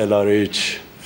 LRH,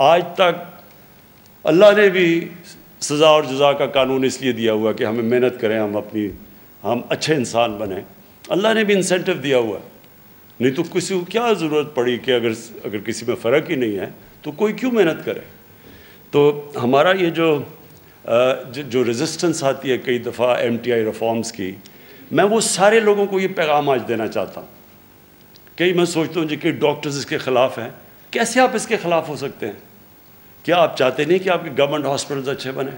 آج تک اللہ نے بھی سزا اور جزا کا قانون اس لیے دیا ہوا کہ ہمیں محنت کریں، ہم اچھے انسان بنیں. اللہ نے بھی انسینٹو دیا ہوا ہے. نہیں تو کسی کو کیا ضرورت پڑی کہ اگر کسی میں فرق ہی نہیں ہے تو کوئی کیوں محنت کرے. تو ہمارا یہ جو ریزسٹنس آتی ہے کئی دفعہ ایم ٹی آئی ریفارمز کی، میں وہ سارے لوگوں کو یہ پیغام آج دینا چاہتا ہوں. کئی میں سوچتا ہوں جی کہ ڈاکٹرز اس کے خلاف ہیں. کیسے آپ اس کے خلاف ہو سکتے ہیں؟ کیا آپ چاہتے نہیں کہ آپ کے گورنمنٹ ہاسپٹلز اچھے بنیں؟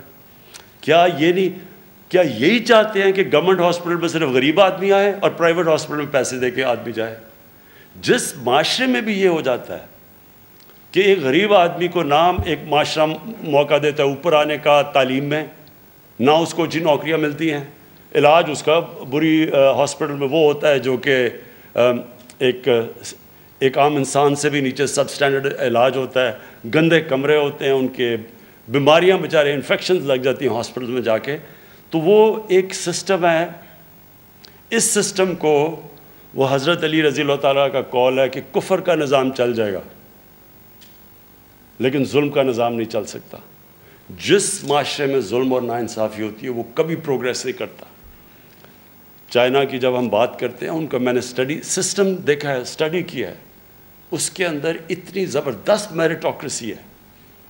کیا یہی چاہتے ہیں کہ گورنمنٹ ہاسپٹل میں صرف غریب آدمی آئے اور پرائیویٹ ہاسپٹل میں پیسے دے کے آدمی جائے؟ جس معاشرے میں بھی یہ ہو جاتا ہے کہ ایک غریب آدمی کو ایک معاشرہ موقع دیتا ہے اوپر آنے کا تعلیم میں، نہ اس کو اچھی نوکریاں ملتی ہیں، علاج اس کا بری ہاسپٹل میں وہ ہوتا ہے جو کہ ایک عام انسان سے بھی نیچے سب سٹینڈرڈ علاج ہوتا ہے، گندے کمرے ہوتے ہیں، ان کے بیماریاں بیچارے انفیکشنز لگ جاتی ہیں ہاسپٹل میں جا کے. تو وہ ایک سسٹم ہے. اس سسٹم کو وہ حضرت علی رضی اللہ تعالیٰ کا قول ہے کہ کفر کا نظام چل جائے گا لیکن ظلم کا نظام نہیں چل سکتا. جس معاشرے میں ظلم اور ناانصافی ہوتی ہے وہ کبھی پروگریس نہیں کرتا. چائنا کی جب ہم بات کرتے ہیں، ان کا میں نے سسٹم دیکھا ہے، اسٹڈی کیا ہے، اس کے اندر اتنی زبردست میرٹوکریسی ہے.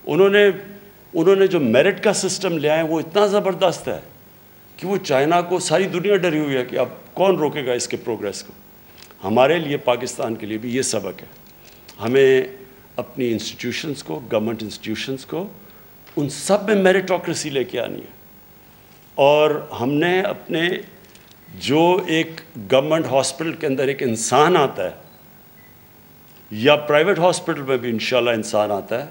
انہوں نے جو میرٹ کا سسٹم لے آئے وہ اتنا زبردست ہے کہ وہ چائنا کو ساری دنیا ڈری ہوئی ہے کہ اب کون روکے گا اس کے پروگریس کو. ہمارے لیے پاکستان کے لیے بھی یہ سبق ہے. ہمیں اپنی انسٹیٹیوشنز کو، گورنمنٹ انسٹیٹیوشنز کو، ان سب میں میرٹوکریسی لے کے آنی ہے. اور ہم نے اپنے جو ایک گورنمنٹ ہاسپٹل کے اندر ایک انسان آتا ہے یا پرائیویٹ ہاسپٹل میں بھی انشاءاللہ انسان آتا ہے،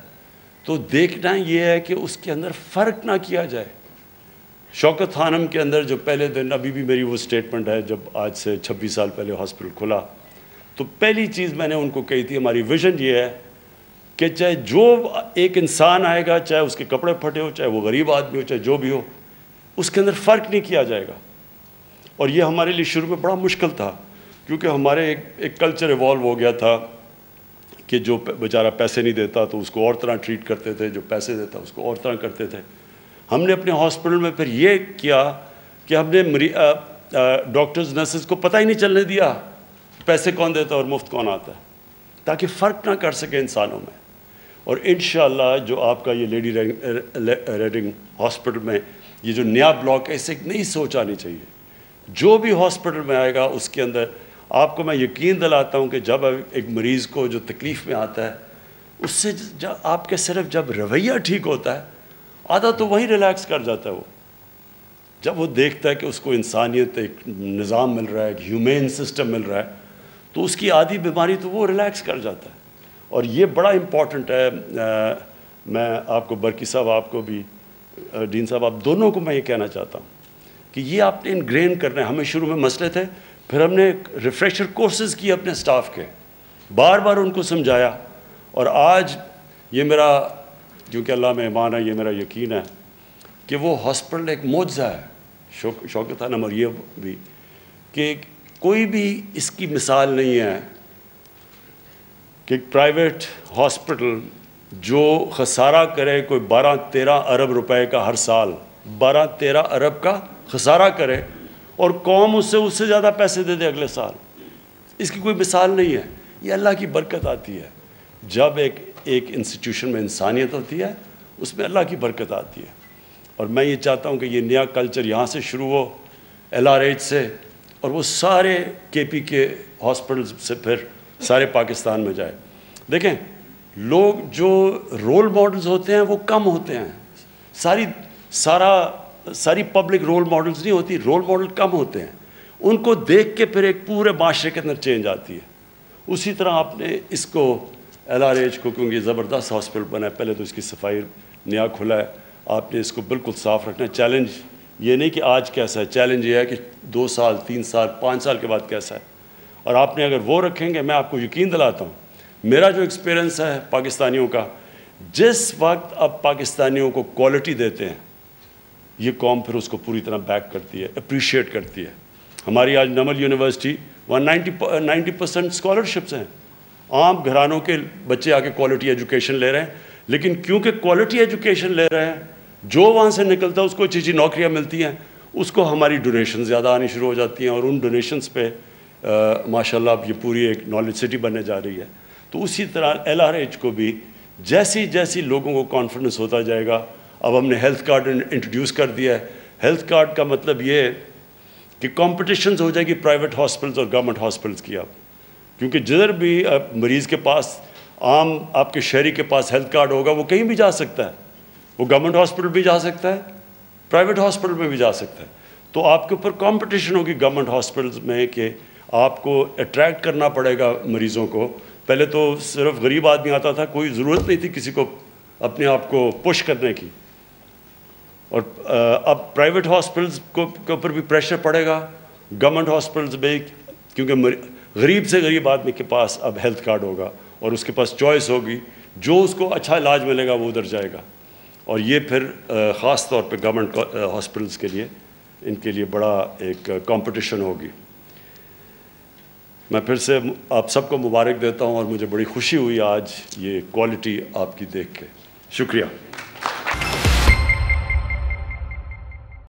تو دیکھنا یہ ہے کہ اس کے اندر فرق نہ کیا جائے. شوکت خانم کے اندر جو پہلے دن، ابھی بھی میری وہ سٹیٹمنٹ ہے، جب آج سے 26 سال پہلے ہاسپٹل کھلا تو پہلی چیز میں نے ان کو کہی تھی، ہماری ویژن یہ ہے کہ چاہے جو ایک انسان آئے گا، چاہے اس کے کپڑے پھٹے ہو، چاہے وہ غریب آدمی ہو، چاہے جو بھی ہو، اس کے اندر فرق نہیں کیا جائے گا. اور یہ ہمارے لیے شروع میں بڑا مشکل تھا کیونکہ ہمارے ایک کلچر ایوالو ہو گیا تھا کہ جو بیچارہ پیسے نہیں دیتا تو اس کو اور طرح ٹریٹ کرتے تھے، جو پیسے دیتا اس کو اور طرح کرتے تھے. ہم نے اپنے ہاسپٹل میں پھر یہ کیا کہ ہم نے ڈاکٹرز نرسز کو پتہ ہی نہیں چلنے دیا پیسے کون دیتا اور مفت کون آتا ہے، تاکہ فرق نہ کر سکے انسانوں میں. اور انشاءاللہ جو آپ کا یہ لیڈی ریڈنگ ہاسپٹل میں یہ جو نیا بلاک ہے، اس سے ایک نئی سوچ آنی چاہیے. جو بھی ہاسپٹل میں آئے گا اس کے اندر آپ کو میں یقین دلاتا ہوں کہ جب ایک مریض کو جو تکلیف میں آتا ہے، اس سے آپ کے صرف جب رویہ ٹھیک ہوتا ہے، آدھا تو وہی ریلیکس کر جاتا ہے. وہ جب وہ دیکھتا ہے کہ اس کو انسانیت، ایک نظام مل رہا ہے، ایک ہیومین سسٹم مل رہا ہے، تو اس کی آدھی بیماری تو وہ ریلیکس کر جاتا ہے. اور یہ بڑا امپورٹنٹ ہے. میں آپ کو، برکی صاحب آپ کو بھی، ڈین صاحب آپ دونوں کو میں یہ کہنا چاہتا ہوں کہ یہ آپ نے انگرین کرنا ہے. ہمیں شروع میں مسئلے تھے، پھر ہم نے ریفریشر کورسز کیے اپنے سٹاف کے، بار بار ان کو سمجھایا. اور آج یہ میرا، کیونکہ اللہ میں ایمان ہے، یہ میرا یقین ہے کہ وہ ہاسپٹل ایک معجزہ ہے. شوکت خانم اور یہ بھی کہ کوئی بھی اس کی مثال نہیں ہے کہ ایک پرائیویٹ ہاسپٹل جو خسارہ کرے کوئی 12-13 ارب روپے کا ہر سال، 12-13 ارب کا خسارہ کرے اور قوم اس سے زیادہ پیسے دے دے اگلے سال. اس کی کوئی مثال نہیں ہے. یہ اللہ کی برکت آتی ہے. جب ایک انسٹیٹیوشن میں انسانیت ہوتی ہے، اس میں اللہ کی برکت آتی ہے. اور میں یہ چاہتا ہوں کہ یہ نیا کلچر یہاں سے شروع ہو، LRH سے، اور وہ سارے KP کے ہاسپٹلز سے پھر سارے پاکستان میں جائے. دیکھیں، لوگ جو رول ماڈلز ہوتے ہیں وہ کم ہوتے ہیں. ساری پبلک رول ماڈلز نہیں ہوتی، رول ماڈل کم ہوتے ہیں. ان کو دیکھ کے پھر ایک پورے معاشرے کے اندر چینج آتی ہے. اسی طرح آپ نے اس کو LRH کو، کیونکہ یہ زبردست ہاسپٹل بنا ہے، پہلے تو اس کی صفائی نیا کھلا ہے، آپ نے اس کو بالکل صاف رکھنا ہے. چیلنج یہ نہیں کہ آج کیسا ہے، چیلنج یہ ہے کہ 2 سال 3 سال 5 سال کے بعد کیسا ہے. اور آپ نے اگر وہ رکھیں گے، میں آپ کو یقین دلاتا ہوں، میرا جو ایکسپیرنس ہے پاکستانیوں کا، جس وقت اب پاکستانیوں کو کوالٹی دیتے ہیں، یہ قوم پھر اس کو پوری طرح بیک کرتی ہے، اپریشیٹ کرتی ہے. ہماری آج نمل یونیورسٹی 90% اسکالرشپس ہیں. عام گھرانوں کے بچے آ کے کوالٹی ایجوکیشن لے رہے ہیں. لیکن کیونکہ کوالٹی ایجوکیشن لے رہے ہیں، جو وہاں سے نکلتا ہے اس کو اچھی اچھی نوکریاں ملتی ہیں، اس کو ہماری ڈونیشن زیادہ آنی شروع ہو جاتی ہیں، اور ان ڈونیشنز پہ ماشاءاللہ اب یہ پوری ایک نالج سٹی بننے جا رہی ہے۔ تو اسی طرح LRH کو بھی جیسی لوگوں کو کانفیڈنس ہوتا جائے گا، اب ہم نے ہیلتھ کارڈ انٹروڈیوس کر دیا ہے۔ ہیلتھ کارڈ کا مطلب یہ ہے کہ کمپٹیشنز ہو جائے گی پرائیویٹ ہاسپٹلز اور گورنمنٹ ہاسپٹلز کی اب، کیونکہ جدھر بھی مریض کے پاس، عام آپ کے شہری کے پاس ہیلتھ کارڈ ہوگا وہ کہیں بھی جا سکتا ہے، وہ گورنمنٹ ہاسپٹل بھی جا سکتا ہے، پرائیویٹ ہاسپٹل میں بھی جا سکتا ہے۔ تو آپ کے اوپر کمپٹیشن ہوگی گورنمنٹ ہاسپٹلز میں کہ آپ کو اٹریکٹ کرنا پڑے گا مریضوں کو۔ پہلے تو صرف غریب آدمی آتا تھا، کوئی ضرورت نہیں تھی کسی کو اپنے آپ کو پش کرنے کی، اور اب پرائیویٹ ہاسپٹلز کے اوپر بھی پریشر پڑے گا، گورنمنٹ ہاسپٹلز میں، کیونکہ غریب سے غریب آدمی کے پاس اب ہیلتھ کارڈ ہوگا اور اس کے پاس چوائس ہوگی، جو اس کو اچھا علاج ملے گا وہ ادھر جائے گا، اور یہ پھر خاص طور پہ گورنمنٹ ہاسپٹلز کے لیے، ان کے لیے بڑا ایک کمپٹیشن ہوگی۔ میں پھر سے آپ سب کو مبارک دیتا ہوں، اور مجھے بڑی خوشی ہوئی آج یہ کوالٹی آپ کی دیکھ کے۔ شکریہ۔